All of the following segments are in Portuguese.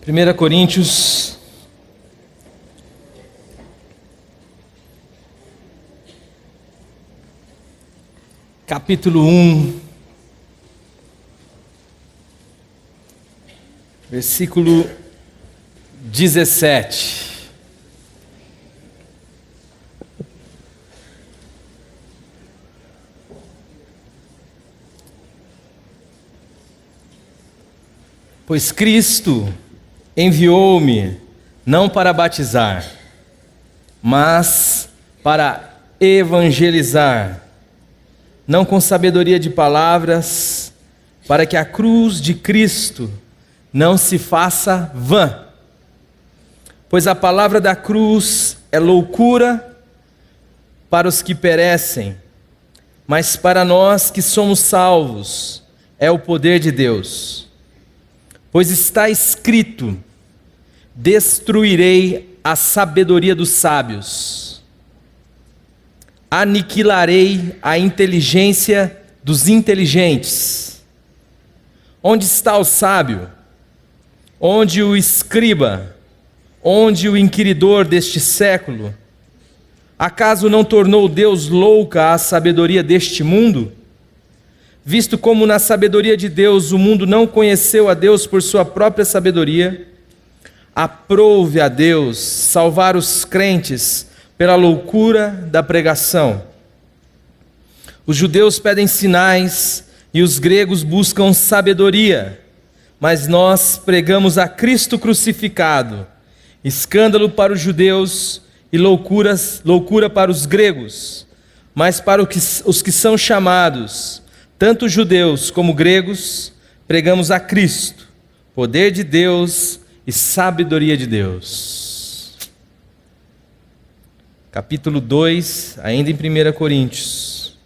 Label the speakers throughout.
Speaker 1: 1 Coríntios, capítulo 1, versículo 17. Pois Cristo enviou-me não para batizar, mas para evangelizar, não com sabedoria de palavras, para que a cruz de Cristo não se faça vã. Pois a palavra da cruz é loucura para os que perecem, mas para nós que somos salvos é o poder de Deus. Pois está escrito: destruirei a sabedoria dos sábios, aniquilarei a inteligência dos inteligentes. Onde está o sábio? Onde o escriba? Onde o inquiridor deste século? Acaso não tornou Deus louca a sabedoria deste mundo? Visto como na sabedoria de Deus o mundo não conheceu a Deus por sua própria sabedoria, aprouve a Deus salvar os crentes pela loucura da pregação. Os judeus pedem sinais e os gregos buscam sabedoria, mas nós pregamos a Cristo crucificado, escândalo para os judeus e loucura para os gregos, mas para os que são chamados, tanto judeus como gregos, pregamos a Cristo, poder de Deus e sabedoria de Deus. Capítulo 2, ainda em 1 Coríntios.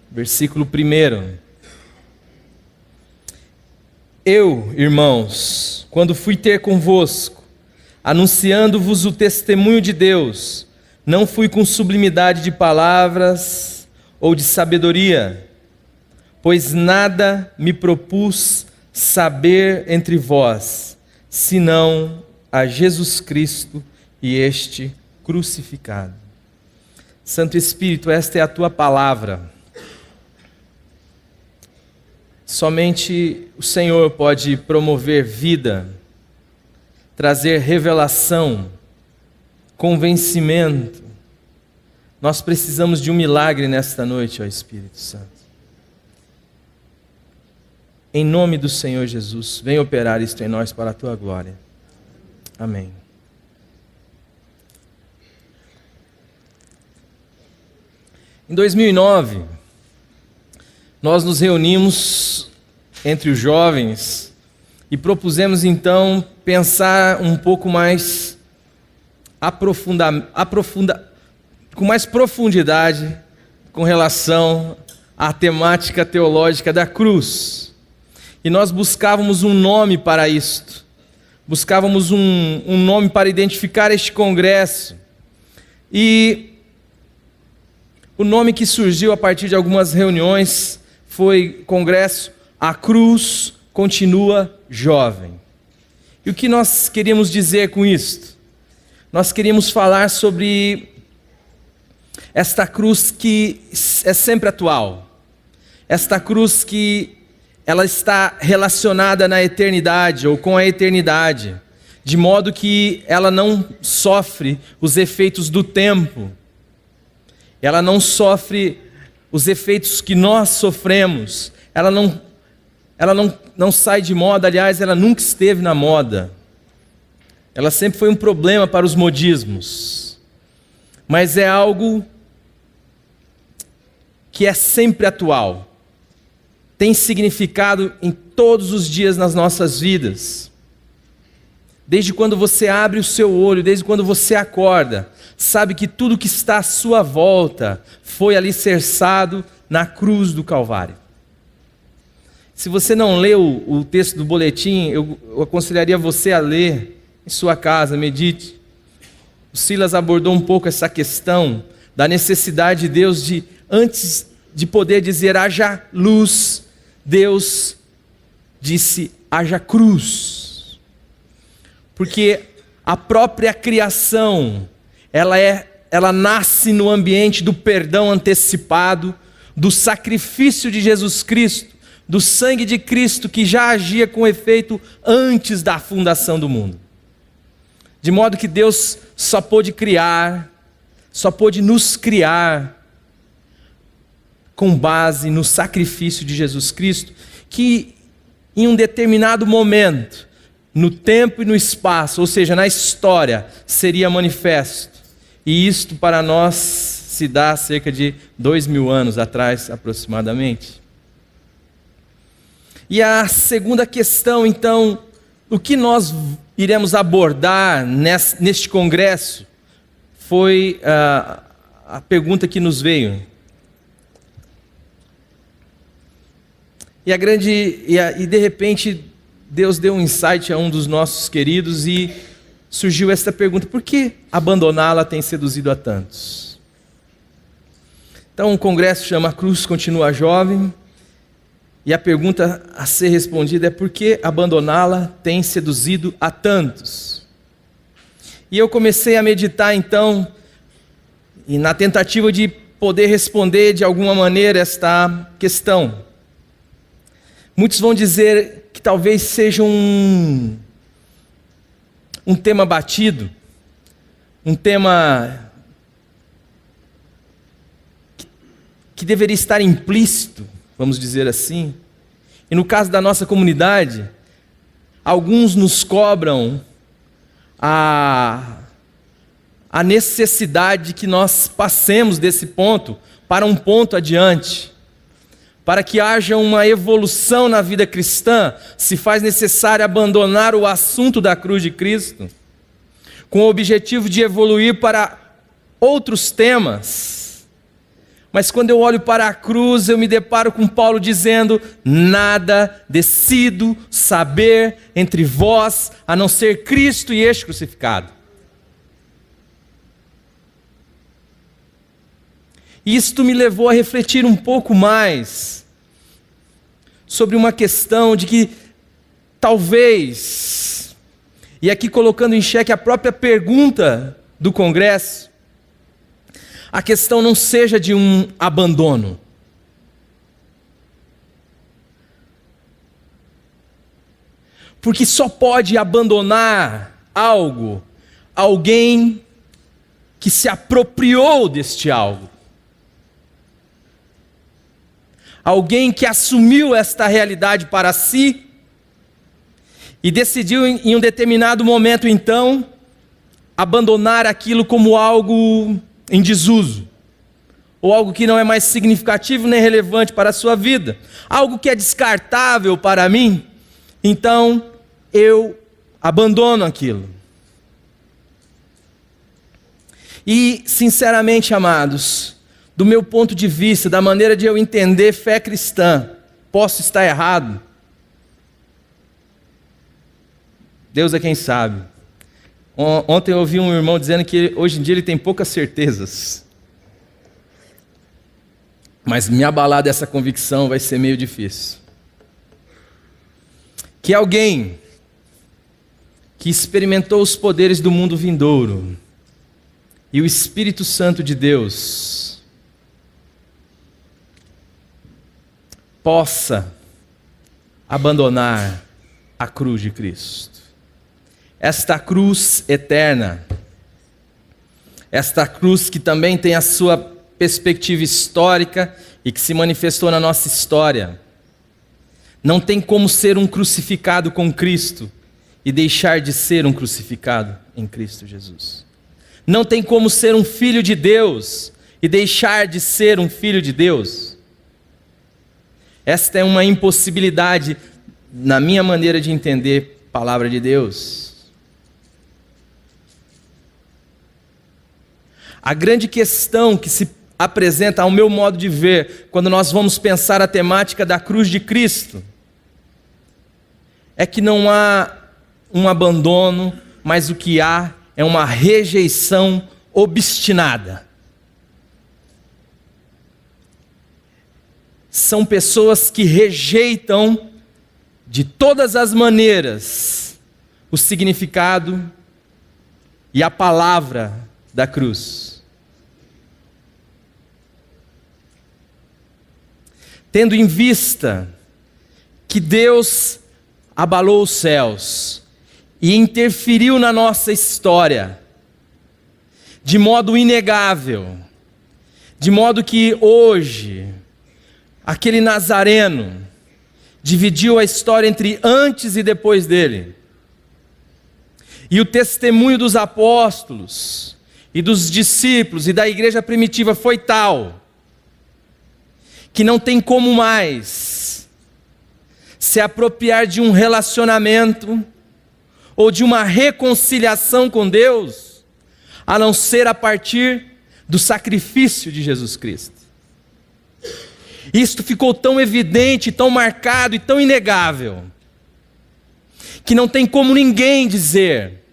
Speaker 1: Versículo 1. Eu, irmãos, quando fui ter convosco, anunciando-vos o testemunho de Deus, não fui com sublimidade de palavras ou de sabedoria, pois nada me propus saber entre vós, senão a Jesus Cristo e este crucificado. Santo Espírito, esta é a tua palavra. Somente o Senhor pode promover vida, trazer revelação, convencimento. Nós precisamos de um milagre nesta noite, ó Espírito Santo. Em nome do Senhor Jesus, vem operar isto em nós para a tua glória. Amém. Em 2009, nós nos reunimos entre os jovens e propusemos então pensar um pouco mais com mais profundidade com relação à temática teológica da cruz. E nós buscávamos um nome para isto, buscávamos um nome para identificar este congresso. E o nome que surgiu a partir de algumas reuniões foi Congresso A Cruz Continua Jovem. E o que nós queríamos dizer com isto? Nós queríamos falar sobre esta cruz que é sempre atual, esta cruz que ela está relacionada na eternidade ou com a eternidade, de modo que ela não sofre os efeitos do tempo, ela não sofre os efeitos que nós sofremos, ela não sai de moda, aliás, ela nunca esteve na moda. Ela sempre foi um problema para os modismos, mas é algo que é sempre atual, tem significado em todos os dias nas nossas vidas. Desde quando você abre o seu olho, desde quando você acorda, sabe que tudo que está à sua volta foi alicerçado na cruz do Calvário. Se você não leu o texto do boletim, eu aconselharia você a ler em sua casa, medite. O Silas abordou um pouco essa questão da necessidade de Deus de, antes de poder dizer haja luz, Deus disse: haja cruz. Porque a própria criação, ela nasce no ambiente do perdão antecipado, do sacrifício de Jesus Cristo, do sangue de Cristo que já agia com efeito antes da fundação do mundo. De modo que Deus só pôde nos criar com base no sacrifício de Jesus Cristo, que em um determinado momento, no tempo e no espaço, ou seja, na história, seria manifesto. E isto para nós se dá cerca de 2000 anos atrás, aproximadamente. E a segunda questão, então, o que nós iremos abordar neste congresso, foi a pergunta que nos veio. E de repente, Deus deu um insight a um dos nossos queridos e surgiu esta pergunta: por que abandoná-la tem seduzido a tantos? Então o congresso chama A Cruz Continua Jovem, e a pergunta a ser respondida é: por que abandoná-la tem seduzido a tantos? E eu comecei a meditar então, e na tentativa de poder responder de alguma maneira esta questão. Muitos vão dizer que talvez seja um tema batido, um tema que deveria estar implícito, vamos dizer assim. E no caso da nossa comunidade, alguns nos cobram a necessidade de que nós passemos desse ponto para um ponto adiante. Para que haja uma evolução na vida cristã, se faz necessário abandonar o assunto da cruz de Cristo, com o objetivo de evoluir para outros temas. Mas quando eu olho para a cruz, eu me deparo com Paulo dizendo: nada decido saber entre vós, a não ser Cristo e este crucificado. Isto me levou a refletir um pouco mais sobre uma questão de que talvez, e aqui colocando em xeque a própria pergunta do congresso, a questão não seja de um abandono. Porque só pode abandonar algo alguém que se apropriou deste algo. Alguém que assumiu esta realidade para si e decidiu em um determinado momento, então, abandonar aquilo como algo em desuso, ou algo que não é mais significativo nem relevante para a sua vida, algo que é descartável para mim, então eu abandono aquilo. E, sinceramente, amados, do meu ponto de vista, da maneira de eu entender fé cristã, posso estar errado? Deus é quem sabe. Ontem eu ouvi um irmão dizendo que hoje em dia ele tem poucas certezas. Mas me abalar dessa convicção vai ser meio difícil. Que alguém que experimentou os poderes do mundo vindouro e o Espírito Santo de Deus possa abandonar a cruz de Cristo. Esta cruz eterna, esta cruz que também tem a sua perspectiva histórica e que se manifestou na nossa história. Não tem como ser um crucificado com Cristo e deixar de ser um crucificado em Cristo Jesus. Não tem como ser um filho de Deus e deixar de ser um filho de Deus. Esta é uma impossibilidade na minha maneira de entender a palavra de Deus. A grande questão que se apresenta ao meu modo de ver, quando nós vamos pensar a temática da cruz de Cristo, é que não há um abandono, mas o que há é uma rejeição obstinada. São pessoas que rejeitam de todas as maneiras o significado e a palavra da cruz. Tendo em vista que Deus abalou os céus e interferiu na nossa história de modo inegável, de modo que hoje aquele nazareno dividiu a história entre antes e depois dele. E o testemunho dos apóstolos e dos discípulos e da igreja primitiva foi tal que não tem como mais se apropriar de um relacionamento ou de uma reconciliação com Deus, a não ser a partir do sacrifício de Jesus Cristo. Isto ficou tão evidente, tão marcado e tão inegável, que não tem como ninguém dizer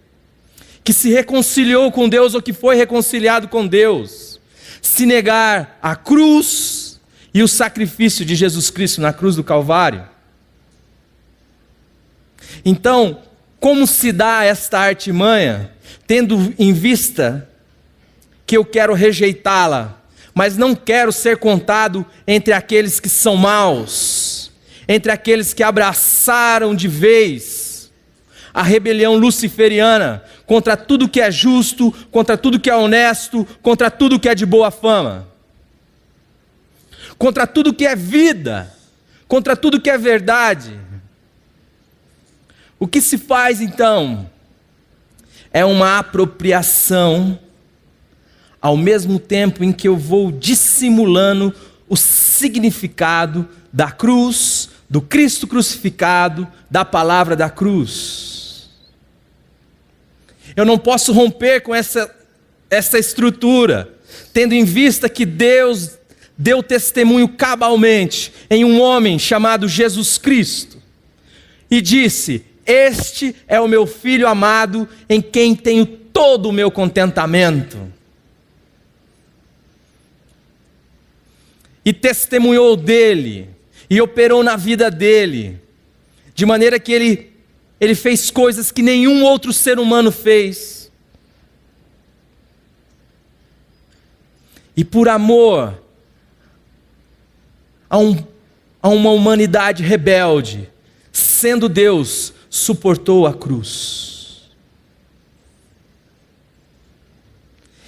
Speaker 1: que se reconciliou com Deus ou que foi reconciliado com Deus, se negar a cruz e o sacrifício de Jesus Cristo na cruz do Calvário. Então, como se dá esta artimanha, tendo em vista que eu quero rejeitá-la, mas não quero ser contado entre aqueles que são maus, entre aqueles que abraçaram de vez a rebelião luciferiana contra tudo que é justo, contra tudo que é honesto, contra tudo que é de boa fama, contra tudo que é vida, contra tudo que é verdade. O que se faz então é uma apropriação, ao mesmo tempo em que eu vou dissimulando o significado da cruz, do Cristo crucificado, da palavra da cruz. Eu não posso romper com essa estrutura, tendo em vista que Deus deu testemunho cabalmente em um homem chamado Jesus Cristo, e disse: este é o meu Filho amado, em quem tenho todo o meu contentamento. E testemunhou dele, e operou na vida dele, de maneira que ele fez coisas que nenhum outro ser humano fez. E por amor a uma humanidade rebelde, sendo Deus, suportou a cruz.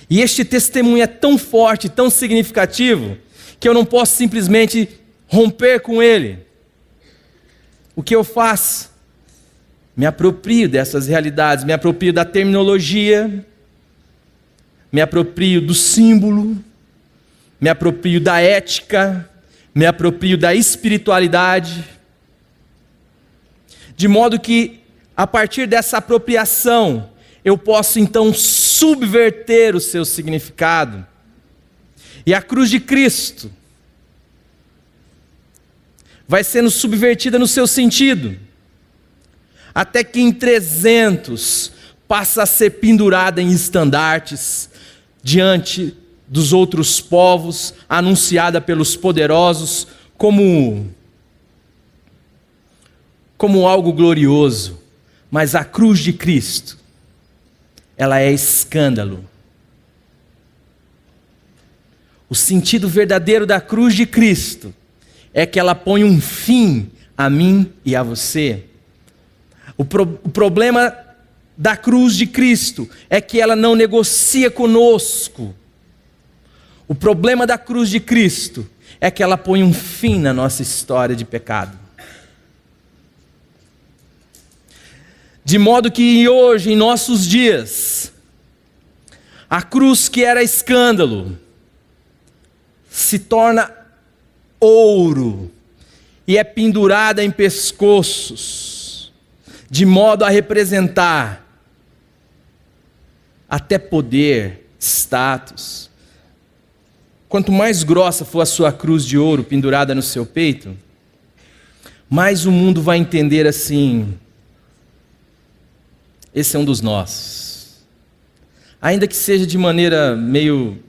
Speaker 1: E este testemunho é tão forte, tão significativo, que eu não posso simplesmente romper com ele. O que eu faço? Me aproprio dessas realidades, me aproprio da terminologia, me aproprio do símbolo, me aproprio da ética, me aproprio da espiritualidade, de modo que, a partir dessa apropriação, eu posso então subverter o seu significado. E a cruz de Cristo vai sendo subvertida no seu sentido, até que em 300 passa a ser pendurada em estandartes diante dos outros povos, anunciada pelos poderosos como algo glorioso. Mas a cruz de Cristo, ela é escândalo. O sentido verdadeiro da cruz de Cristo é que ela põe um fim a mim e a você. O problema da cruz de Cristo é que ela não negocia conosco. O problema da cruz de Cristo é que ela põe um fim na nossa história de pecado. De modo que hoje, em nossos dias, a cruz que era escândalo se torna ouro e é pendurada em pescoços, de modo a representar até poder, status. Quanto mais grossa for a sua cruz de ouro pendurada no seu peito, mais o mundo vai entender assim: esse é um dos nossos. Ainda que seja de maneira meio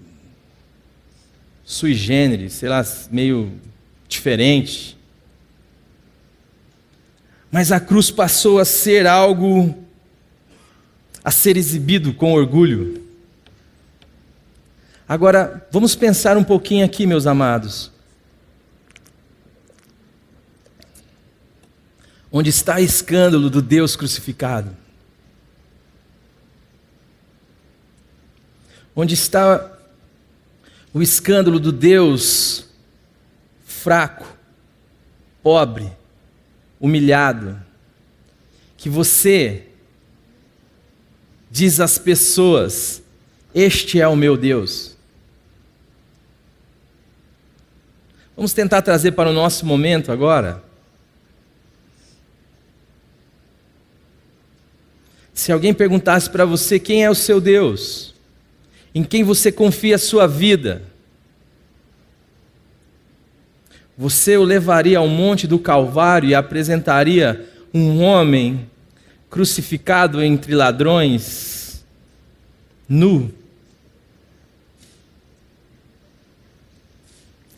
Speaker 1: sui generis, sei lá, meio diferente. Mas a cruz passou a ser algo a ser exibido com orgulho. Agora, vamos pensar um pouquinho aqui, meus amados. Onde está o escândalo do Deus crucificado? Onde está o escândalo do Deus fraco, pobre, humilhado, que você diz às pessoas: este é o meu Deus? Vamos tentar trazer para o nosso momento agora. Se alguém perguntasse para você quem é o seu Deus, em quem você confia a sua vida, você o levaria ao monte do Calvário e apresentaria um homem crucificado entre ladrões, nu,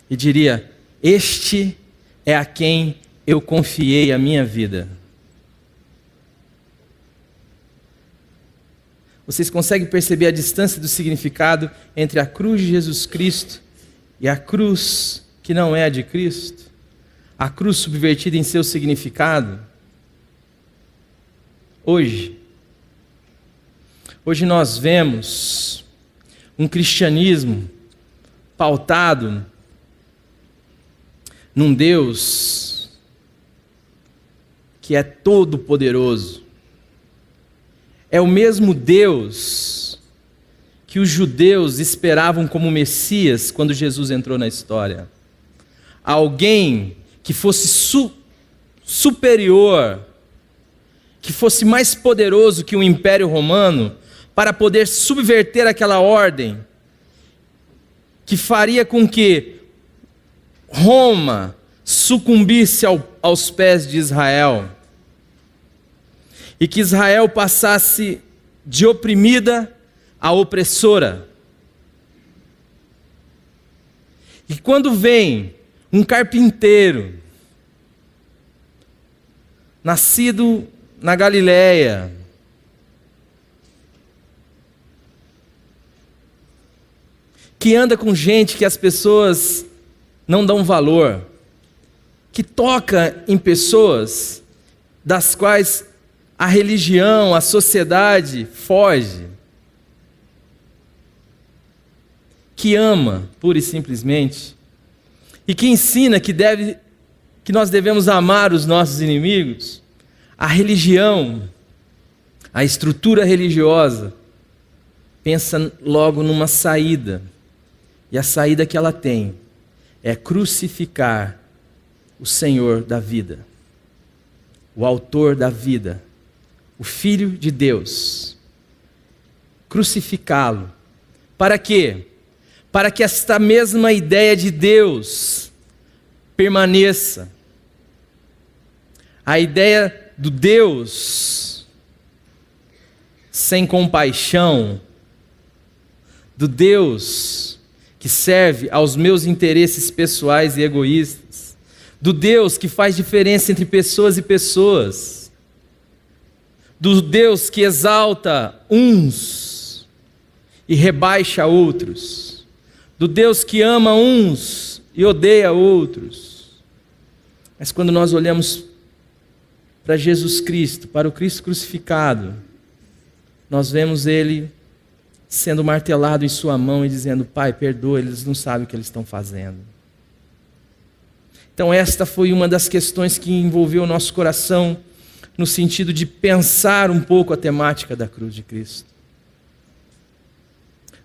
Speaker 1: e diria: este é a quem eu confiei a minha vida? Vocês conseguem perceber a distância do significado entre a cruz de Jesus Cristo e a cruz que não é a de Cristo? A cruz subvertida em seu significado? Hoje nós vemos um cristianismo pautado num Deus que é todo poderoso. É o mesmo Deus que os judeus esperavam como Messias quando Jesus entrou na história. Alguém que fosse superior, que fosse mais poderoso que o Império Romano, para poder subverter aquela ordem, que faria com que Roma sucumbisse aos pés de Israel, e que Israel passasse de oprimida a opressora. E quando vem um carpinteiro, nascido na Galileia, que anda com gente que as pessoas não dão valor, que toca em pessoas das quais a religião, a sociedade foge, que ama pura e simplesmente, e que ensina que nós devemos amar os nossos inimigos. A religião, a estrutura religiosa, pensa logo numa saída, e a saída que ela tem é crucificar o Senhor da vida, o autor da vida, o Filho de Deus, crucificá-lo. Para quê? Para que esta mesma ideia de Deus permaneça. A ideia do Deus sem compaixão, do Deus que serve aos meus interesses pessoais e egoístas, do Deus que faz diferença entre pessoas e pessoas, do Deus que exalta uns e rebaixa outros, do Deus que ama uns e odeia outros. Mas quando nós olhamos para Jesus Cristo, para o Cristo crucificado, nós vemos Ele sendo martelado em sua mão e dizendo: Pai, perdoa, eles não sabem o que eles estão fazendo. Então esta foi uma das questões que envolveu o nosso coração, no sentido de pensar um pouco a temática da cruz de Cristo.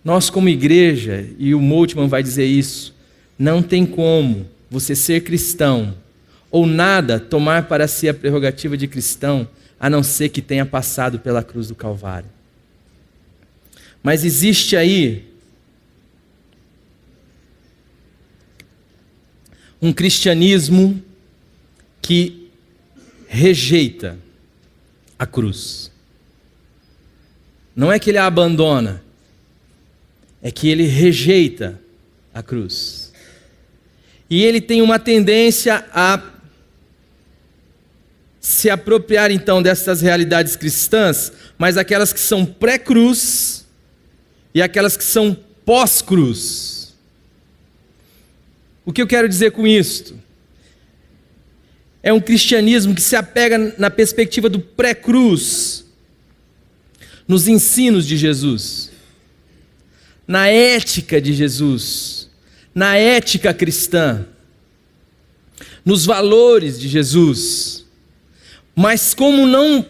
Speaker 1: Nós como igreja, e o Moltmann vai dizer isso, não tem como você ser cristão, ou nada tomar para si a prerrogativa de cristão, a não ser que tenha passado pela cruz do Calvário. Mas existe aí um cristianismo que rejeita a cruz. Não é que ele a abandona, é que ele rejeita a cruz. E ele tem uma tendência a se apropriar então dessas realidades cristãs, mas aquelas que são pré-cruz e aquelas que são pós-cruz. O que eu quero dizer com isto? É um cristianismo que se apega na perspectiva do pré-cruz, nos ensinos de Jesus, na ética de Jesus, na ética cristã, nos valores de Jesus. Mas como não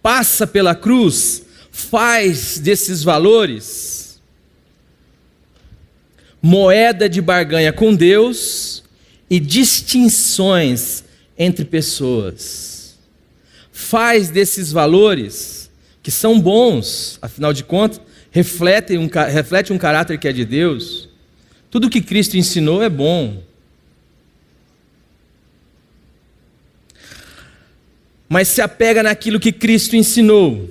Speaker 1: passa pela cruz, faz desses valores moeda de barganha com Deus e distinções entre pessoas. Faz desses valores, que são bons, afinal de contas, reflete um caráter que é de Deus. Tudo que Cristo ensinou é bom. Mas se apega naquilo que Cristo ensinou,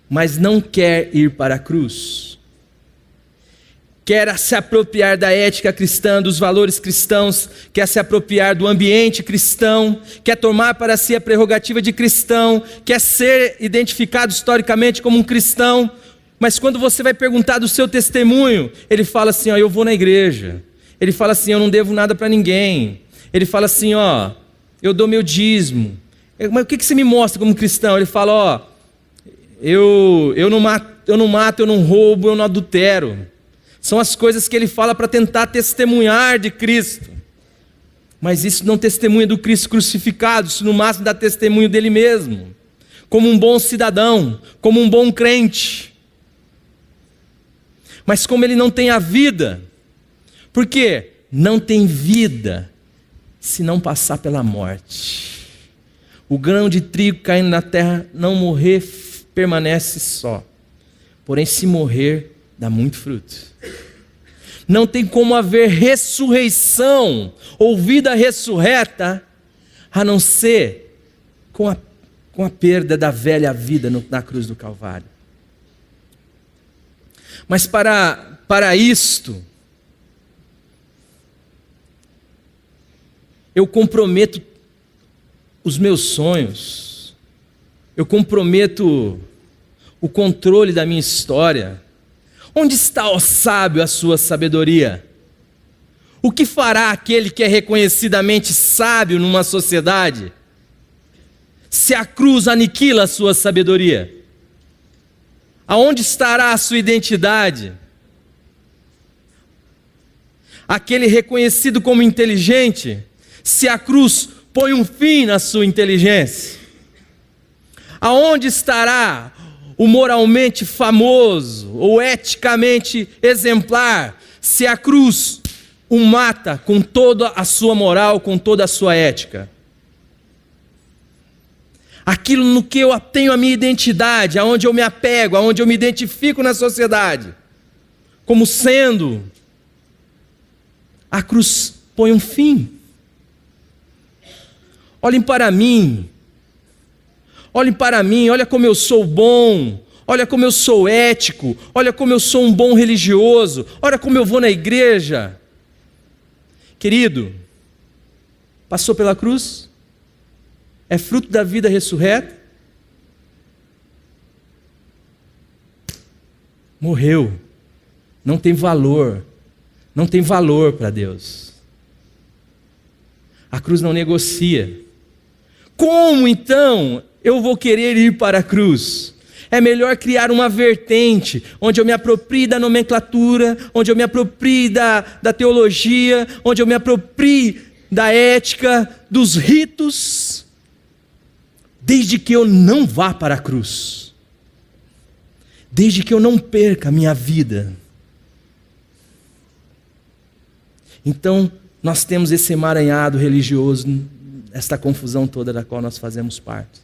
Speaker 1: mas não quer ir para a cruz. Quer se apropriar da ética cristã, dos valores cristãos, quer se apropriar do ambiente cristão, quer tomar para si a prerrogativa de cristão, quer ser identificado historicamente como um cristão, mas quando você vai perguntar do seu testemunho, ele fala assim, eu vou na igreja. Ele fala assim, eu não devo nada para ninguém. Ele fala assim, eu dou meu dízimo. Mas o que você me mostra como cristão? Ele fala, eu não mato, eu não roubo, eu não adultero. São as coisas que ele fala para tentar testemunhar de Cristo. Mas isso não testemunha do Cristo crucificado, isso no máximo dá testemunho dele mesmo. Como um bom cidadão, como um bom crente. Mas como ele não tem a vida, por quê? Não tem vida se não passar pela morte. O grão de trigo caindo na terra, não morrer, permanece só. Porém, se morrer, dá muito fruto. Não tem como haver ressurreição ou vida ressurreta, a não ser com a perda da velha vida na cruz do Calvário. Mas para isto, eu comprometo os meus sonhos, eu comprometo o controle da minha história. Onde está, ó sábio, a sua sabedoria? O que fará aquele que é reconhecidamente sábio numa sociedade, se a cruz aniquila a sua sabedoria? Aonde estará a sua identidade? Aquele reconhecido como inteligente, se a cruz põe um fim na sua inteligência? Aonde estará o moralmente famoso ou eticamente exemplar, se a cruz o mata com toda a sua moral, com toda a sua ética? Aquilo no que eu tenho a minha identidade, aonde eu me apego, aonde eu me identifico na sociedade, como sendo, a cruz põe um fim. Olhem para mim, olha como eu sou bom, olha como eu sou ético, olha como eu sou um bom religioso, olha como eu vou na igreja. Querido, passou pela cruz? É fruto da vida ressurreta? Morreu, não tem valor para Deus. A cruz não negocia. Como então eu vou querer ir para a cruz? É melhor criar uma vertente, onde eu me aproprie da nomenclatura, onde eu me aproprie da teologia, onde eu me aproprie da ética, dos ritos, desde que eu não vá para a cruz, desde que eu não perca a minha vida. Então, nós temos esse emaranhado religioso, esta confusão toda da qual nós fazemos parte.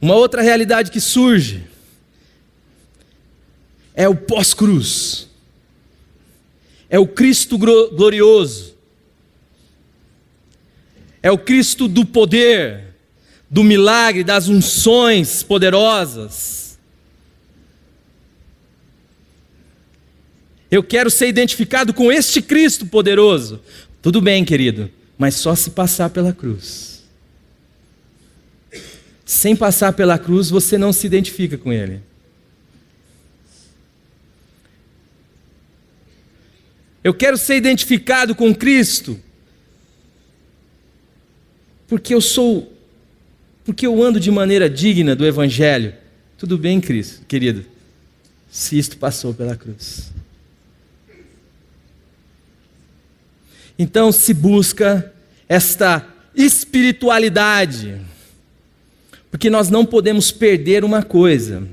Speaker 1: Uma outra realidade que surge é o pós-cruz, é o Cristo glorioso, é o Cristo do poder, do milagre, das unções poderosas. Eu quero ser identificado com este Cristo poderoso. Tudo bem, querido, mas só se passar pela cruz. Sem passar pela cruz, você não se identifica com Ele. Eu quero ser identificado com Cristo, porque eu ando de maneira digna do Evangelho. Tudo bem, Cristo, querido, se isto passou pela cruz. Então se busca esta espiritualidade, porque nós não podemos perder uma coisa: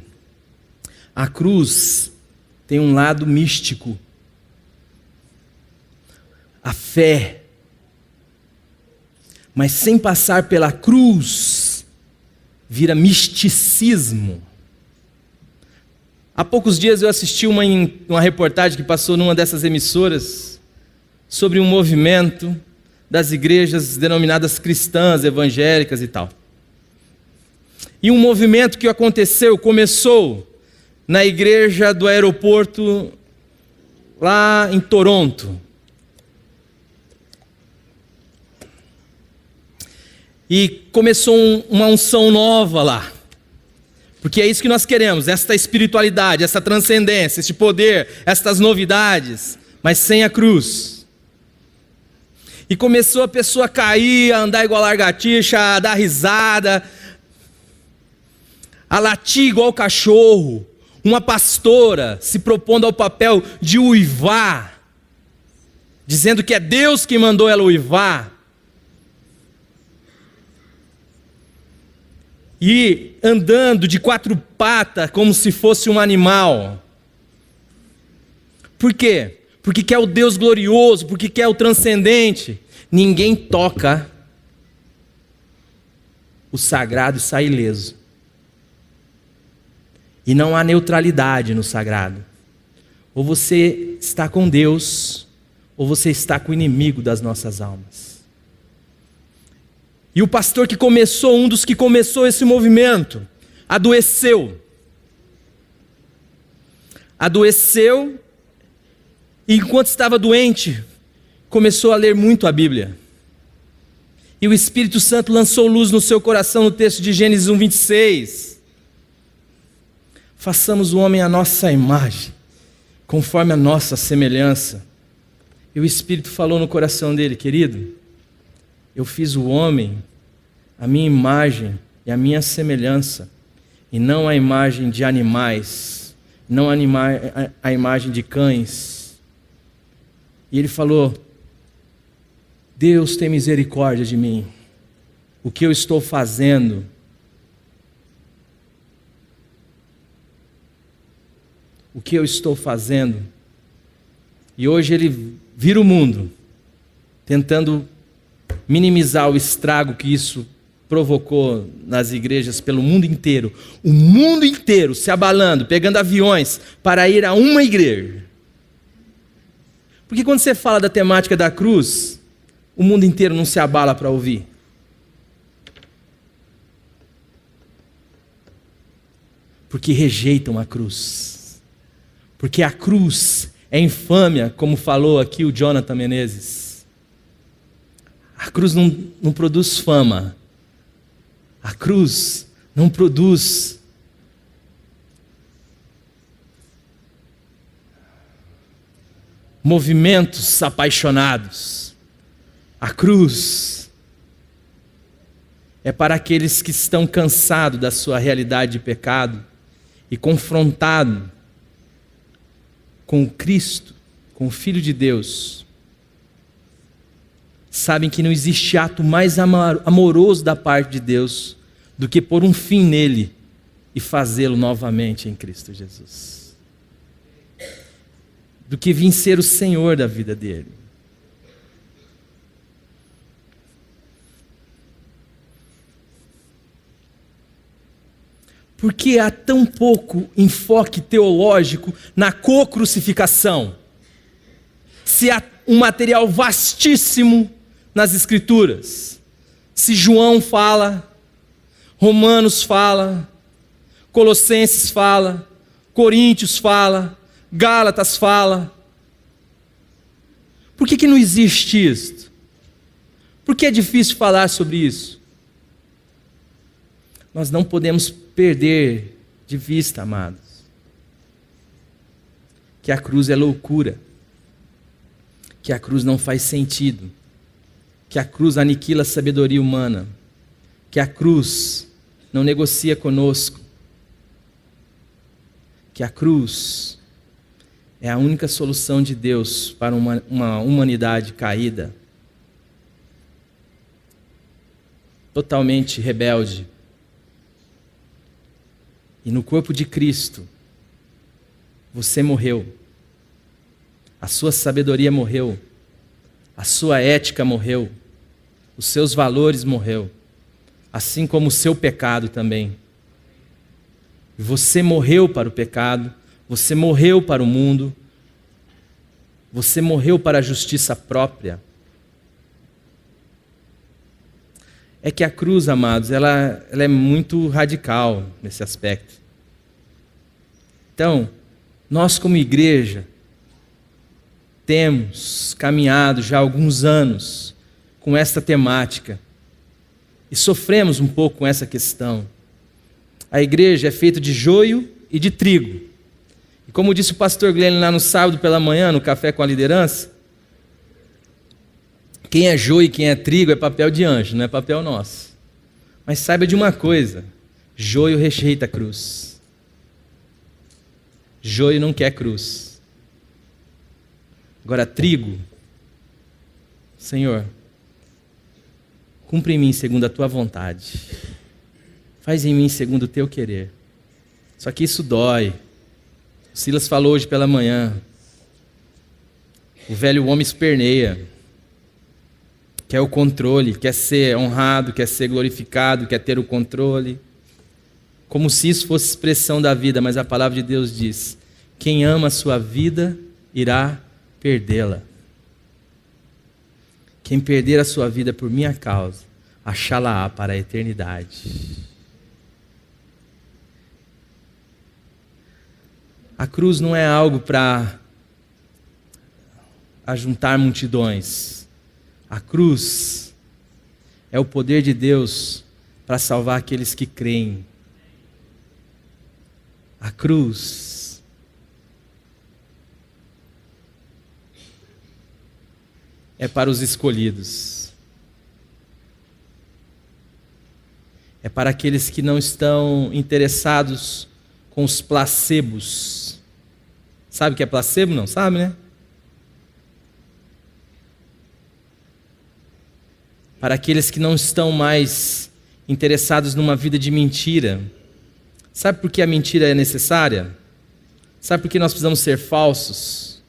Speaker 1: a cruz tem um lado místico, a fé. Mas sem passar pela cruz, vira misticismo. Há poucos dias eu assisti uma reportagem que passou numa dessas emissoras sobre um movimento das igrejas denominadas cristãs, evangélicas e tal. E um movimento que começou na igreja do aeroporto lá em Toronto. E começou uma unção nova lá. Porque é isso que nós queremos, esta espiritualidade, essa transcendência, este poder, estas novidades, mas sem a cruz. E começou a pessoa a cair, a andar igual lagartixa, a dar risada, a latir igual cachorro. Uma pastora se propondo ao papel de uivar, dizendo que é Deus que mandou ela uivar. E andando de 4 patas como se fosse um animal. Por quê? Porque quer o Deus glorioso, porque quer o transcendente. Ninguém toca o sagrado e sai ileso. E não há neutralidade no sagrado. Ou você está com Deus, ou você está com o inimigo das nossas almas. E o pastor um dos que começou esse movimento, adoeceu. Adoeceu, e enquanto estava doente, começou a ler muito a Bíblia. E o Espírito Santo lançou luz no seu coração no texto de Gênesis 1:26. Façamos o homem à nossa imagem, conforme a nossa semelhança. E o Espírito falou no coração dele: querido, eu fiz o homem a minha imagem e a minha semelhança, e não a imagem de animais, não a imagem de cães. E ele falou: Deus tem misericórdia de mim. O que eu estou fazendo E hoje ele vira o mundo, tentando minimizar o estrago que isso provocou nas igrejas pelo mundo inteiro. O mundo inteiro se abalando, pegando aviões para ir a uma igreja. Porque quando você fala da temática da cruz, o mundo inteiro não se abala para ouvir. Porque rejeitam a cruz. Porque a cruz é infâmia, como falou aqui o Jonathan Menezes. A cruz não produz fama. A cruz não produz movimentos apaixonados. A cruz é para aqueles que estão cansados da sua realidade de pecado e confrontados com o Cristo, com o Filho de Deus. Sabem que não existe ato mais amoroso da parte de Deus do que pôr um fim nele e fazê-lo novamente em Cristo Jesus. Do que vir ser o Senhor da vida dele. Por que há tão pouco enfoque teológico na co-crucificação? Se há um material vastíssimo nas Escrituras. Se João fala, Romanos fala, Colossenses fala, Coríntios fala, Gálatas fala. Por que não existe isto? Por que é difícil falar sobre isso? Nós não podemos perder de vista, amados, que a cruz é loucura, que a cruz não faz sentido, que a cruz aniquila a sabedoria humana, que a cruz não negocia conosco, que a cruz é a única solução de Deus para uma humanidade caída, totalmente rebelde. E no corpo de Cristo, você morreu, a sua sabedoria morreu, a sua ética morreu, os seus valores morreu, assim como o seu pecado também. Você morreu para o pecado, você morreu para o mundo, você morreu para a justiça própria. É que a cruz, amados, ela é muito radical nesse aspecto. Então, nós como igreja, temos caminhado já há alguns anos com esta temática e sofremos um pouco com essa questão. A igreja é feita de joio e de trigo. E como disse o pastor Glenn lá no sábado pela manhã, no Café com a Liderança, quem é joio e quem é trigo é papel de anjo, não é papel nosso. Mas saiba de uma coisa, joio rejeita a cruz. Joio não quer cruz. Agora trigo, Senhor, cumpre em mim segundo a tua vontade. Faz em mim segundo o teu querer. Só que isso dói. O Silas falou hoje pela manhã. O velho homem esperneia. Quer o controle, quer ser honrado, quer ser glorificado, quer ter o controle. Como se isso fosse expressão da vida, mas a palavra de Deus diz: quem ama a sua vida irá perdê-la. Quem perder a sua vida por minha causa, achá-la-á para a eternidade. A cruz não é algo para ajuntar multidões. A cruz é o poder de Deus para salvar aqueles que creem. A cruz é para os escolhidos. É para aqueles que não estão interessados com os placebos. Sabe o que é placebo? Não sabe, né? Para aqueles que não estão mais interessados numa vida de mentira. Sabe por que a mentira é necessária? Sabe por que nós precisamos ser falsos?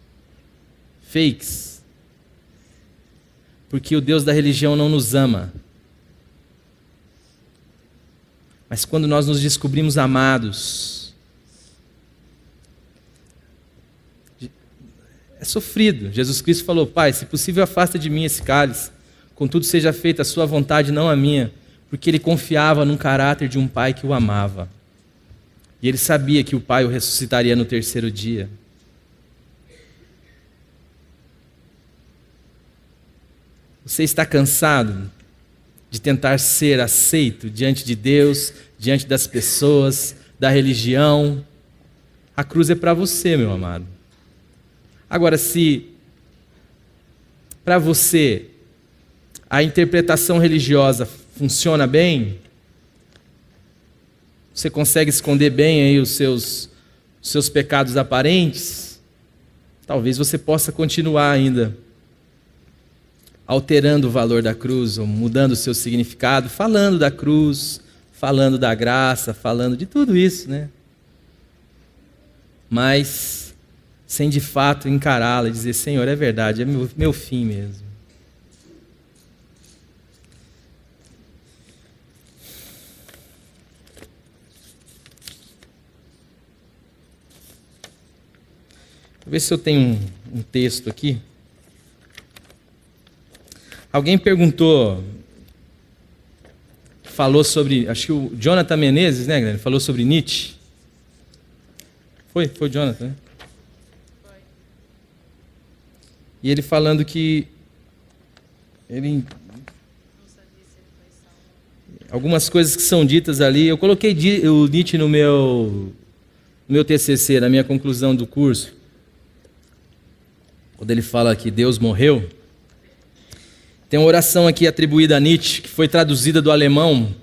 Speaker 1: Fakes? Porque o Deus da religião não nos ama. Mas quando nós nos descobrimos amados, é sofrido. Jesus Cristo falou: Pai, se possível afasta de mim esse cálice, contudo seja feita a sua vontade, não a minha, porque ele confiava num caráter de um pai que o amava. E ele sabia que o pai o ressuscitaria no terceiro dia. Você está cansado de tentar ser aceito diante de Deus, diante das pessoas, da religião? A cruz é para você, meu amado. Agora, se para você a interpretação religiosa funciona bem, você consegue esconder bem aí os seus pecados aparentes, talvez você possa continuar ainda alterando o valor da cruz, ou mudando o seu significado, falando da cruz, falando da graça, falando de tudo isso, né? Mas sem de fato encará-la e dizer: Senhor, é verdade, é meu fim mesmo. Vou ver se eu tenho um texto aqui. Alguém perguntou, falou sobre, acho que o Jonathan Menezes, né, galera? Falou sobre Nietzsche. Foi o Jonathan, né? Foi. E ele falando que ele algumas coisas que são ditas ali. Eu coloquei o Nietzsche no meu TCC, na minha conclusão do curso. Quando ele fala que Deus morreu, tem uma oração aqui atribuída a Nietzsche, que foi traduzida do alemão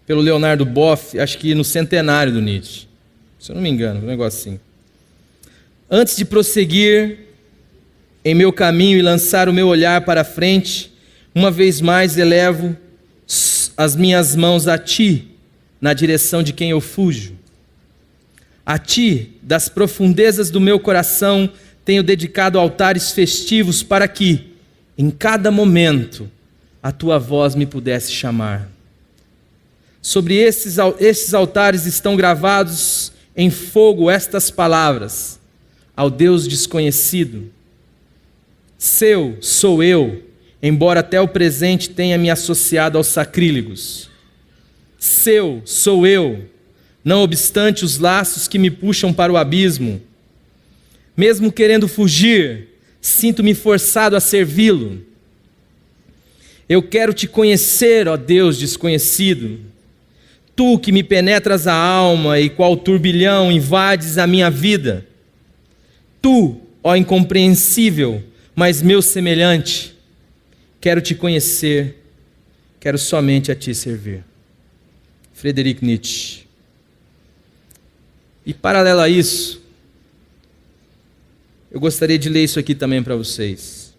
Speaker 1: pelo Leonardo Boff, acho que no centenário do Nietzsche. Se eu não me engano, um negócio assim. Antes de prosseguir em meu caminho e lançar o meu olhar para a frente, uma vez mais elevo as minhas mãos a Ti, na direção de quem eu fujo. A Ti, das profundezas do meu coração, tenho dedicado altares festivos para que, em cada momento, a Tua voz me pudesse chamar. Sobre esses altares estão gravados em fogo estas palavras: ao Deus desconhecido. Seu sou eu, embora até o presente tenha me associado aos sacrílegos. Seu sou eu, não obstante os laços que me puxam para o abismo. Mesmo querendo fugir, sinto-me forçado a servi-lo. Eu quero te conhecer, ó Deus desconhecido. Tu que me penetras a alma e qual turbilhão invades a minha vida. Tu, ó incompreensível, mas meu semelhante, quero te conhecer, quero somente a ti servir. Friedrich Nietzsche. E paralelo a isso, eu gostaria de ler isso aqui também para vocês.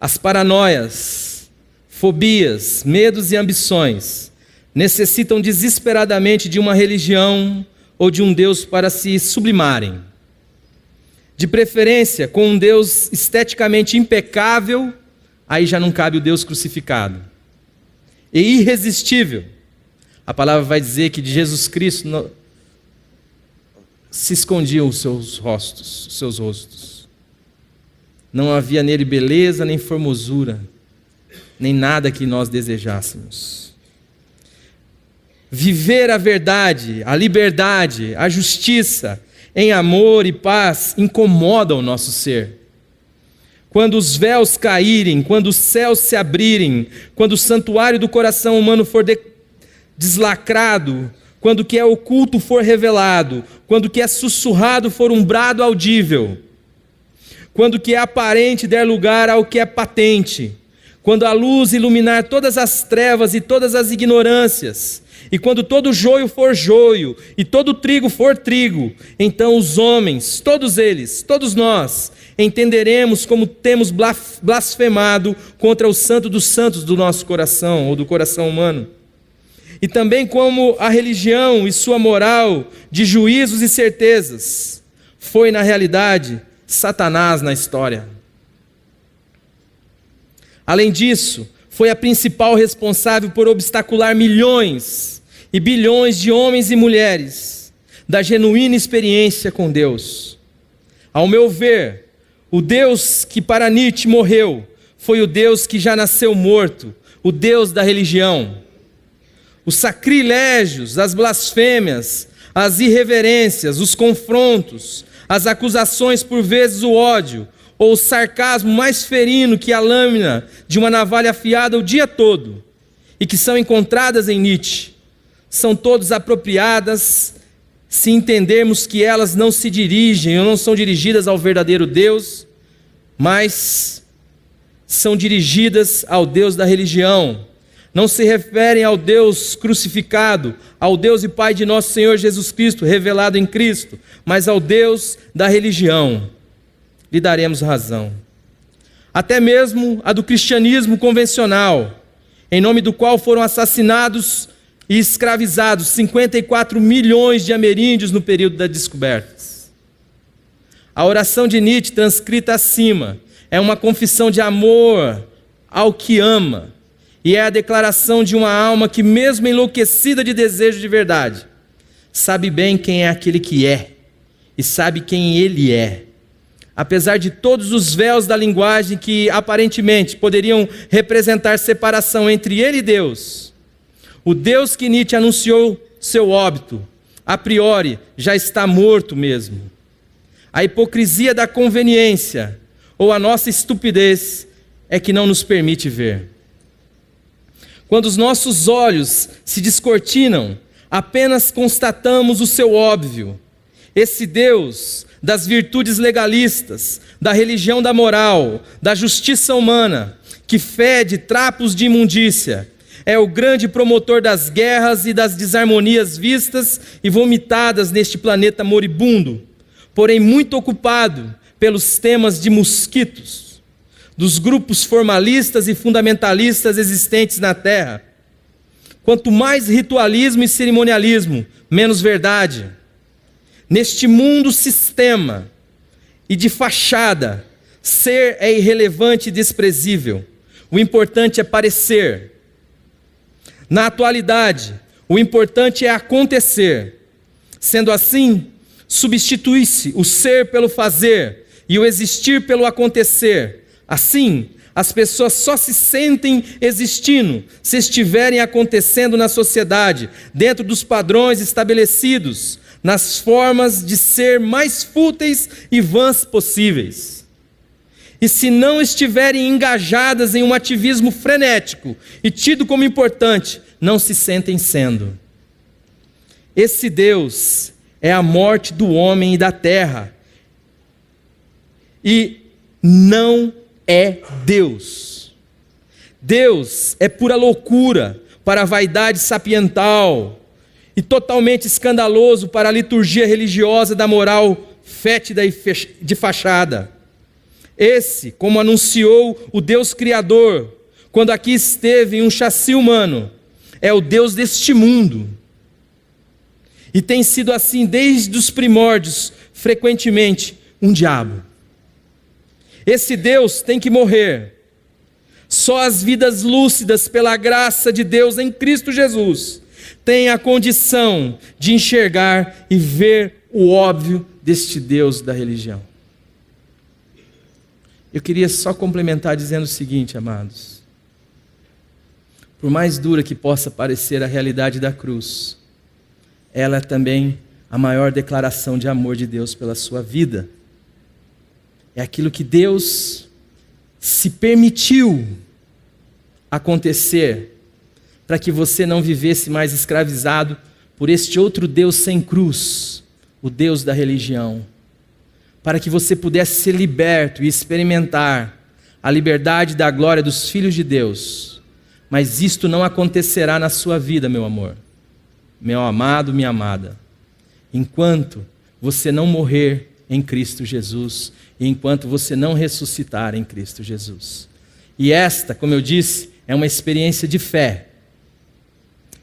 Speaker 1: As paranoias, fobias, medos e ambições necessitam desesperadamente de uma religião ou de um Deus para se sublimarem. De preferência, com um Deus esteticamente impecável, aí já não cabe o Deus crucificado. E irresistível. A palavra vai dizer que de Jesus Cristo se escondiam os seus rostos. Não havia nele beleza, nem formosura, nem nada que nós desejássemos. Viver a verdade, a liberdade, a justiça, em amor e paz, incomoda o nosso ser. Quando os véus caírem, quando os céus se abrirem, quando o santuário do coração humano for deslacrado, quando o que é oculto for revelado, quando o que é sussurrado for um brado audível, quando o que é aparente der lugar ao que é patente, quando a luz iluminar todas as trevas e todas as ignorâncias, e quando todo joio for joio, e todo trigo for trigo, então os homens, todos eles, todos nós, entenderemos como temos blasfemado contra o santo dos santos do nosso coração, ou do coração humano. E também como a religião e sua moral de juízos e certezas foi, na realidade, Satanás na história. Além disso, foi a principal responsável por obstacular milhões e bilhões de homens e mulheres da genuína experiência com Deus. Ao meu ver, o Deus que para Nietzsche morreu foi o Deus que já nasceu morto, o Deus da religião. Os sacrilégios, as blasfêmias, as irreverências, os confrontos, as acusações, por vezes o ódio, ou o sarcasmo mais ferino que a lâmina de uma navalha afiada o dia todo, e que são encontradas em Nietzsche, são todas apropriadas se entendermos que elas não se dirigem ou não são dirigidas ao verdadeiro Deus, mas são dirigidas ao Deus da religião. Não se referem ao Deus crucificado, ao Deus e Pai de nosso Senhor Jesus Cristo, revelado em Cristo, mas ao Deus da religião. Lhe daremos razão. Até mesmo a do cristianismo convencional, em nome do qual foram assassinados e escravizados 54 milhões de ameríndios no período das descobertas. A oração de Nietzsche, transcrita acima, é uma confissão de amor ao que ama, e é a declaração de uma alma que, mesmo enlouquecida de desejo de verdade, sabe bem quem é aquele que é, e sabe quem ele é. Apesar de todos os véus da linguagem que aparentemente poderiam representar separação entre ele e Deus, o Deus que Nietzsche anunciou seu óbito, a priori, já está morto mesmo. A hipocrisia da conveniência, ou a nossa estupidez, é que não nos permite ver. Quando os nossos olhos se descortinam, apenas constatamos o seu óbvio. Esse Deus das virtudes legalistas, da religião da moral, da justiça humana, que fede trapos de imundícia, é o grande promotor das guerras e das desarmonias vistas e vomitadas neste planeta moribundo, porém muito ocupado pelos temas de mosquitos, dos grupos formalistas e fundamentalistas existentes na Terra. Quanto mais ritualismo e cerimonialismo, menos verdade. Neste mundo sistema e de fachada, ser é irrelevante e desprezível. O importante é parecer. Na atualidade, o importante é acontecer. Sendo assim, substitui-se o ser pelo fazer e o existir pelo acontecer. Assim, as pessoas só se sentem existindo se estiverem acontecendo na sociedade, dentro dos padrões estabelecidos, nas formas de ser mais fúteis e vãs possíveis. E se não estiverem engajadas em um ativismo frenético e tido como importante, não se sentem sendo. Esse Deus é a morte do homem e da terra. E não é Deus. Deus é pura loucura para a vaidade sapiental e totalmente escandaloso para a liturgia religiosa da moral fétida e de fachada. Esse, como anunciou o Deus Criador, quando aqui esteve em um chassi humano, é o Deus deste mundo. E tem sido assim desde os primórdios, frequentemente, um diabo. Esse Deus tem que morrer. Só as vidas lúcidas pela graça de Deus em Cristo Jesus têm a condição de enxergar e ver o óbvio deste Deus da religião. Eu queria só complementar dizendo o seguinte, amados. Por mais dura que possa parecer a realidade da cruz, ela é também a maior declaração de amor de Deus pela sua vida. É aquilo que Deus se permitiu acontecer para que você não vivesse mais escravizado por este outro Deus sem cruz, o Deus da religião. Para que você pudesse ser liberto e experimentar a liberdade da glória dos filhos de Deus. Mas isto não acontecerá na sua vida, meu amor, meu amado, minha amada, enquanto você não morrer em Cristo Jesus e enquanto você não ressuscitar em Cristo Jesus. E esta, como eu disse, é uma experiência de fé.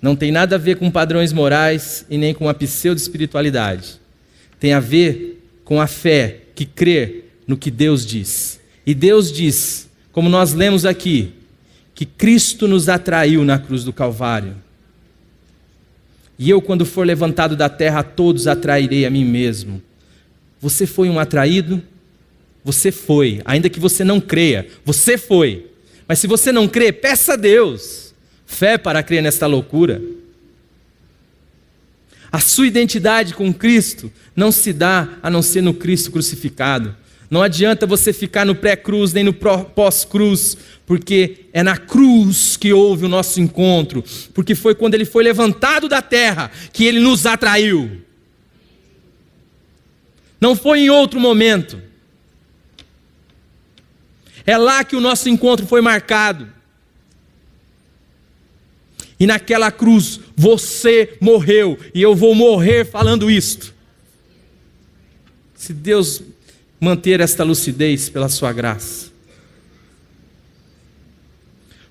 Speaker 1: Não tem nada a ver com padrões morais e nem com a pseudo-espiritualidade. Tem a ver com a fé que crê no que Deus diz. E Deus diz, como nós lemos aqui, que Cristo nos atraiu na cruz do Calvário. E eu, quando for levantado da terra, a todos atrairei a mim mesmo. Você foi um atraído? Você foi. Ainda que você não creia, você foi. Mas se você não crê, peça a Deus fé para crer nesta loucura. A sua identidade com Cristo não se dá a não ser no Cristo crucificado. Não adianta você ficar no pré-cruz nem no pós-cruz, porque é na cruz que houve o nosso encontro, porque foi quando Ele foi levantado da terra que Ele nos atraiu. Não foi em outro momento. É lá que o nosso encontro foi marcado. E naquela cruz você morreu, e eu vou morrer falando isto. Se Deus manter esta lucidez pela sua graça.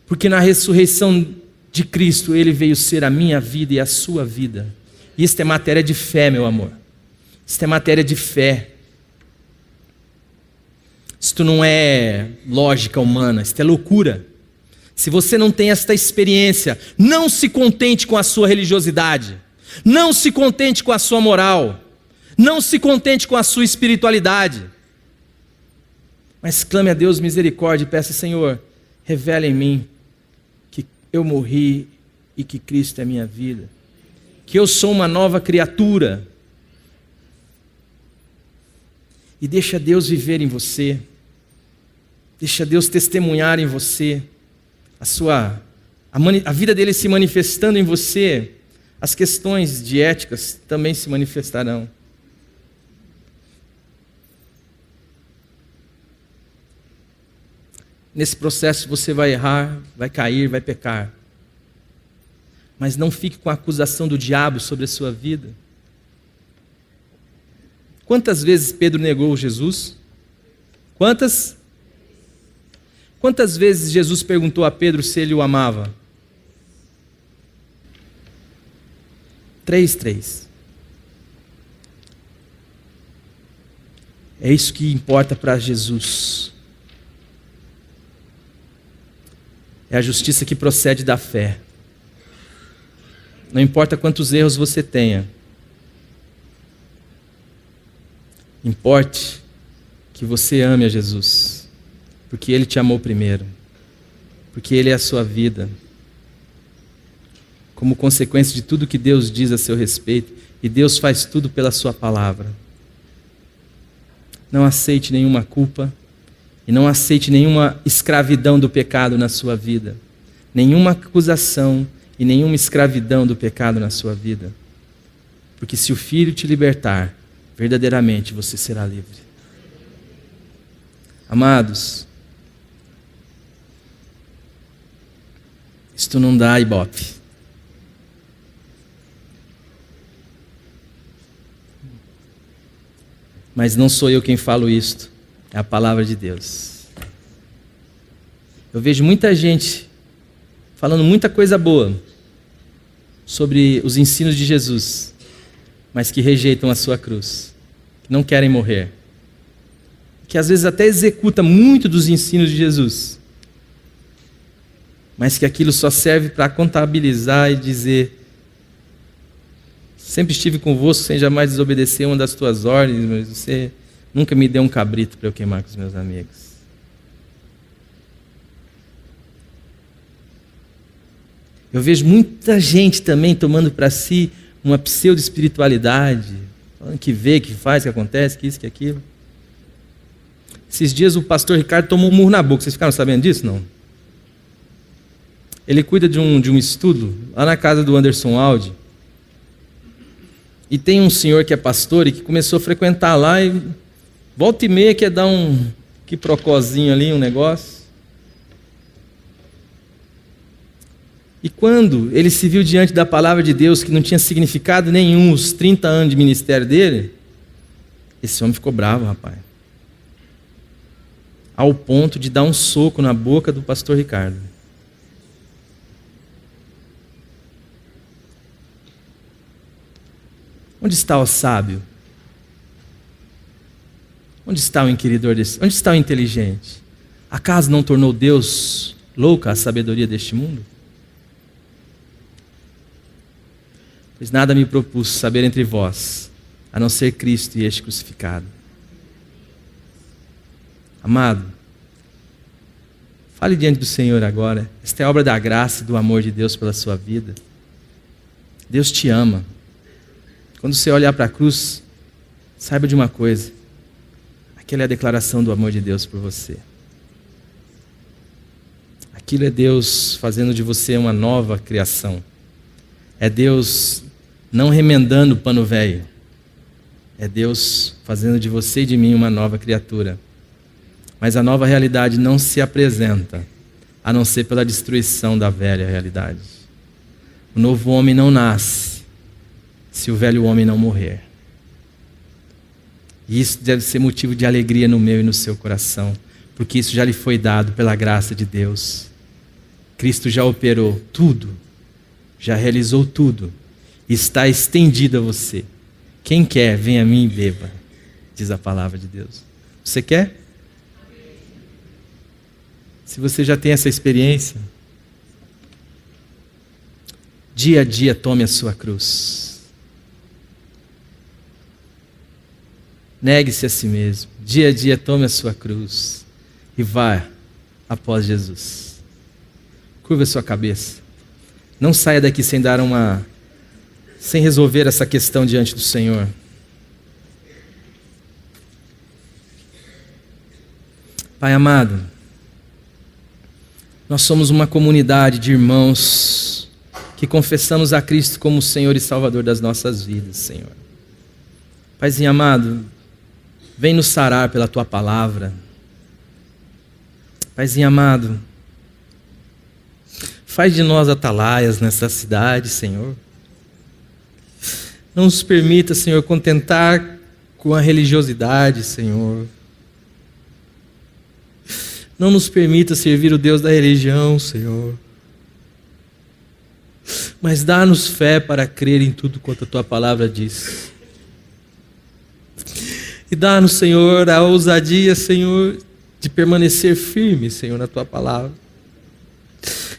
Speaker 1: Porque na ressurreição de Cristo, Ele veio ser a minha vida e a sua vida. E isto é matéria de fé, meu amor. Isto é matéria de fé. Isto não é lógica humana, isto é loucura. Se você não tem esta experiência, não se contente com a sua religiosidade. Não se contente com a sua moral. Não se contente com a sua espiritualidade. Mas clame a Deus misericórdia e peça: Senhor, revela em mim que eu morri e que Cristo é minha vida. Que eu sou uma nova criatura. E deixa Deus viver em você. Deixa Deus testemunhar em você a a vida dele se manifestando em você, as questões de éticas também se manifestarão. Nesse processo você vai errar, vai cair, vai pecar. Mas não fique com a acusação do diabo sobre a sua vida. Quantas vezes Pedro negou Jesus? Quantas? Quantas vezes Jesus perguntou a Pedro se ele o amava? 3. É isso que importa para Jesus. É a justiça que procede da fé. Não importa quantos erros você tenha. Importe que você ame a Jesus. Porque Ele te amou primeiro. Porque Ele é a sua vida. Como consequência de tudo que Deus diz a seu respeito. E Deus faz tudo pela sua palavra. Não aceite nenhuma culpa. E não aceite nenhuma escravidão do pecado na sua vida. Nenhuma acusação e nenhuma escravidão do pecado na sua vida. Porque se o Filho te libertar, verdadeiramente você será livre. Amados, isto não dá ibope. Mas não sou eu quem falo isto, é a palavra de Deus. Eu vejo muita gente falando muita coisa boa sobre os ensinos de Jesus, mas que rejeitam a sua cruz, que não querem morrer, que às vezes até executa muito dos ensinos de Jesus, mas que aquilo só serve para contabilizar e dizer: sempre estive convosco sem jamais desobedecer uma das tuas ordens, mas você nunca me deu um cabrito para eu queimar com os meus amigos. Eu vejo muita gente também tomando para si uma pseudo-espiritualidade, falando que vê, que faz, que acontece, que isso, que aquilo. Esses dias o pastor Ricardo tomou um murro na boca, vocês ficaram sabendo disso? Não? Ele cuida de um estudo lá na casa do Anderson Aldi. E tem um senhor que é pastor e que começou a frequentar lá e volta e meia quer dar um quiprocozinho ali, um negócio. E quando ele se viu diante da palavra de Deus, que não tinha significado nenhum os 30 anos de ministério dele, esse homem ficou bravo, rapaz. Ao ponto de dar um soco na boca do pastor Ricardo. Onde está o sábio? Onde está o inquiridor desse? Onde está o inteligente? Acaso não tornou Deus louca a sabedoria deste mundo? Pois nada me propus saber entre vós, a não ser Cristo e este crucificado. Amado, fale diante do Senhor agora. Esta é a obra da graça e do amor de Deus pela sua vida. Deus te ama. Quando você olhar para a cruz, saiba de uma coisa: aquela é a declaração do amor de Deus por você. Aquilo é Deus fazendo de você uma nova criação. É Deus não remendando o pano velho. É Deus fazendo de você e de mim uma nova criatura. Mas a nova realidade não se apresenta a não ser pela destruição da velha realidade. O novo homem não nasce se o velho homem não morrer. E isso deve ser motivo de alegria no meu e no seu coração, porque isso já lhe foi dado pela graça de Deus. Cristo já operou tudo, já realizou tudo, está estendido a você. Quem quer, venha a mim e beba, diz a palavra de Deus. Você quer? Se você já tem essa experiência, dia a dia tome a sua cruz. Negue-se a si mesmo. Dia a dia tome a sua cruz e vá após Jesus. Curva a sua cabeça. Não saia daqui sem resolver essa questão diante do Senhor. Pai amado, Nós somos uma comunidade de irmãos que confessamos a Cristo como Senhor e Salvador das nossas vidas, Senhor. Paizinho amado, vem nos sarar pela Tua palavra. Paizinho amado, faz de nós atalaias nessa cidade, Senhor. Não nos permita, Senhor, contentar com a religiosidade, Senhor. Não nos permita servir o Deus da religião, Senhor. Mas dá-nos fé para crer em tudo quanto a Tua palavra diz. E dá-nos, Senhor, a ousadia, Senhor, de permanecer firme, Senhor, na Tua palavra.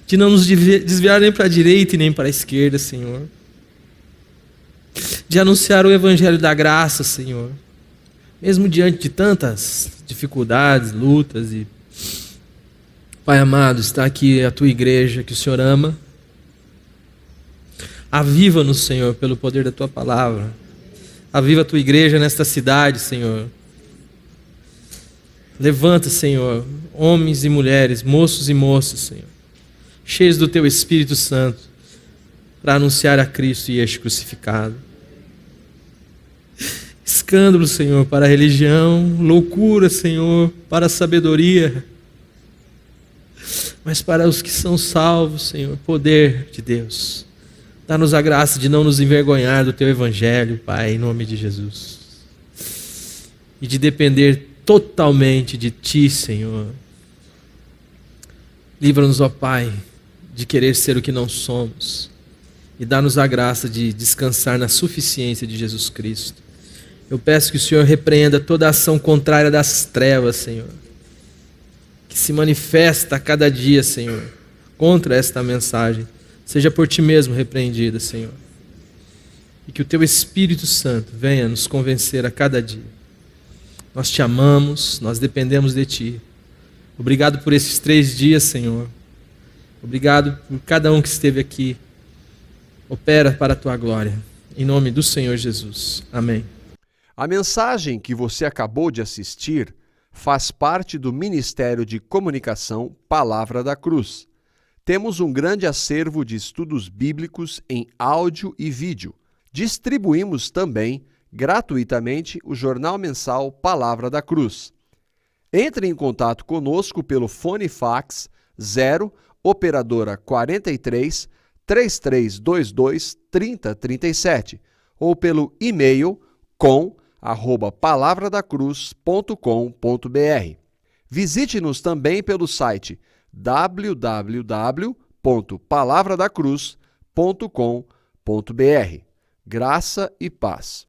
Speaker 1: De não nos desviar nem para a direita e nem para a esquerda, Senhor. De anunciar o Evangelho da graça, Senhor. Mesmo diante de tantas dificuldades, lutas e... Pai amado, está aqui a Tua igreja que o Senhor ama. Aviva-nos, Senhor, pelo poder da Tua palavra. Aviva a Tua igreja nesta cidade, Senhor. Levanta, Senhor, homens e mulheres, moços e moças, Senhor, cheios do Teu Espírito Santo, para anunciar a Cristo e este crucificado. Escândalo, Senhor, para a religião, loucura, Senhor, para a sabedoria, mas para os que são salvos, Senhor, poder de Deus. Dá-nos a graça de não nos envergonhar do Teu Evangelho, Pai, em nome de Jesus. E de depender totalmente de Ti, Senhor. Livra-nos, ó Pai, de querer ser o que não somos. E dá-nos a graça de descansar na suficiência de Jesus Cristo. Eu peço que o Senhor repreenda toda ação contrária das trevas, Senhor, que se manifesta a cada dia, Senhor, contra esta mensagem. Seja por Ti mesmo repreendida, Senhor. E que o Teu Espírito Santo venha nos convencer a cada dia. Nós Te amamos, nós dependemos de Ti. Obrigado por esses 3 dias, Senhor. Obrigado por cada um que esteve aqui. Opera para a Tua glória. Em nome do Senhor Jesus. Amém.
Speaker 2: A mensagem que você acabou de assistir faz parte do Ministério de Comunicação Palavra da Cruz. Temos um grande acervo de estudos bíblicos em áudio e vídeo. Distribuímos também, gratuitamente, o jornal mensal Palavra da Cruz. Entre em contato conosco pelo fone fax 0 operadora 43 3322 3037 ou pelo e-mail com@palavradacruz.com.br. Visite-nos também pelo site www.palavradacruz.com.br. Graça e paz.